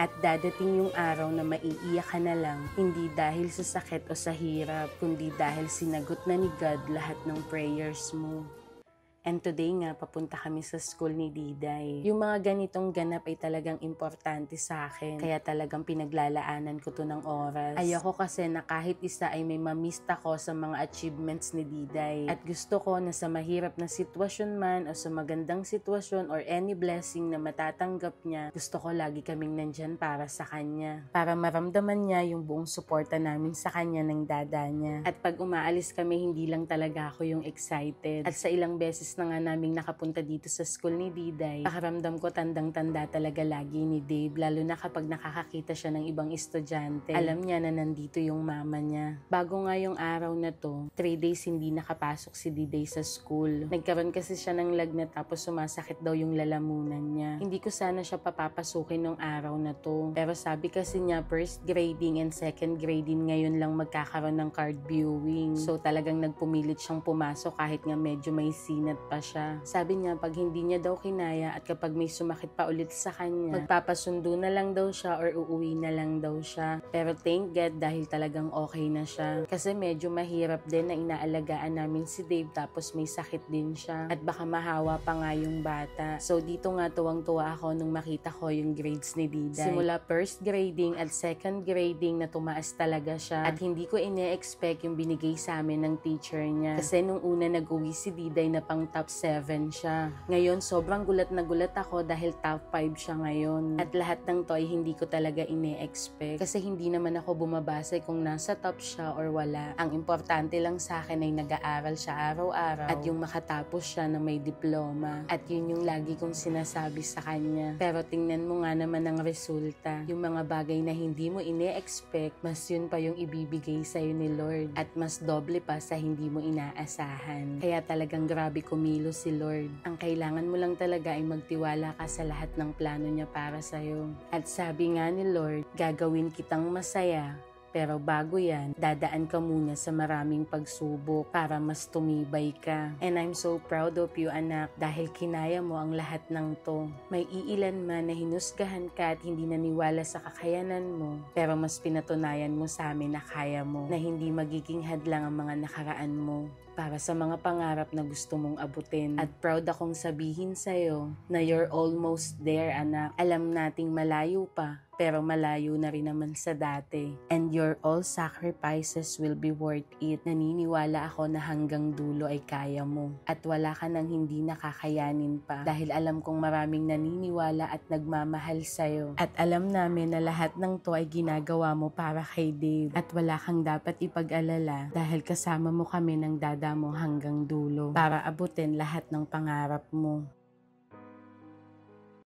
At dadating yung araw na maiiyak ka na lang, hindi dahil sa sakit o sa hirap, kundi dahil sinagot na ni God lahat ng prayers mo. And today nga, papunta kami sa school ni Diday. Yung mga ganitong ganap ay talagang importante sa akin. Kaya talagang pinaglalaanan ko to ng oras. Ayoko kasi na kahit isa ay may mamist ako sa mga achievements ni Diday. At gusto ko na sa mahirap na sitwasyon man o sa magandang sitwasyon or any blessing na matatanggap niya, gusto ko lagi kaming nandyan para sa kanya. Para maramdaman niya yung buong suporta namin sa kanya ng dada niya. At pag umaalis kami, hindi lang talaga ako yung excited. At sa ilang beses na nga naming nakapunta dito sa school ni Diday, pakiramdam ko tandang-tanda talaga lagi ni Dave, lalo na kapag nakakakita siya ng ibang estudyante. Alam niya na nandito yung mama niya. Bago nga yung araw na to, 3 days hindi nakapasok si Diday sa school. Nagkaroon kasi siya ng lagnat tapos sumasakit daw yung lalamunan niya. Hindi ko sana siya papapasukin nung araw na to. Pero sabi kasi niya, first grading and second grading ngayon lang magkakaroon ng card viewing. So talagang nagpumilit siyang pumasok kahit nga medyo may sinat pa siya. Sabi niya pag hindi niya daw kinaya at kapag may sumakit pa ulit sa kanya, magpapasundo na lang daw siya or uuwi na lang daw siya. Pero thank God dahil talagang okay na siya. Kasi medyo mahirap din na inaalagaan namin si Dave tapos may sakit din siya. At baka mahawa pa nga yung bata. So dito nga tuwang-tuwa ako nung makita ko yung grades ni Diday. Simula first grading at second grading na tumaas talaga siya. At hindi ko ine-expect yung binigay sa amin ng teacher niya. Kasi nung una nag-uwi si Diday na pang top 7 siya. Ngayon, sobrang gulat na gulat ako dahil top 5 siya ngayon. At lahat ng to ay hindi ko talaga ine-expect. Kasi hindi naman ako bumabase kung nasa top siya or wala. Ang importante lang sa akin ay nag-aaral siya araw-araw at yung makatapos siya na may diploma. At yun yung lagi kong sinasabi sa kanya. Pero tingnan mo nga naman ang resulta. Yung mga bagay na hindi mo ine-expect, mas yun pa yung ibibigay sa'yo ni Lord. At mas doble pa sa hindi mo inaasahan. Kaya talagang grabe kumilos si Lord. Ang kailangan mo lang talaga ay magtiwala ka sa lahat ng plano niya para sa'yo. At sabi nga ni Lord, gagawin kitang masaya. Pero bago yan, dadaan ka muna sa maraming pagsubok para mas tumibay ka. And I'm so proud of you, anak, dahil kinaya mo ang lahat ng to. May iilan man na hinusgahan ka at hindi naniwala sa kakayanan mo, pero mas pinatunayan mo sa amin na kaya mo, na hindi magiging hadlang ang mga nakaraan mo para sa mga pangarap na gusto mong abutin. At proud akong sabihin sa'yo na you're almost there, anak. Alam nating malayo pa, pero malayo na rin naman sa dati. And your all sacrifices will be worth it. Naniniwala ako na hanggang dulo ay kaya mo. At wala ka nang hindi nakakayanin pa. Dahil alam kong maraming naniniwala at nagmamahal sa'yo. At alam namin na lahat ng to ay ginagawa mo para kay Dave. At wala kang dapat ipag-alala dahil kasama mo kami ng dada mo hanggang dulo para abutin lahat ng pangarap mo.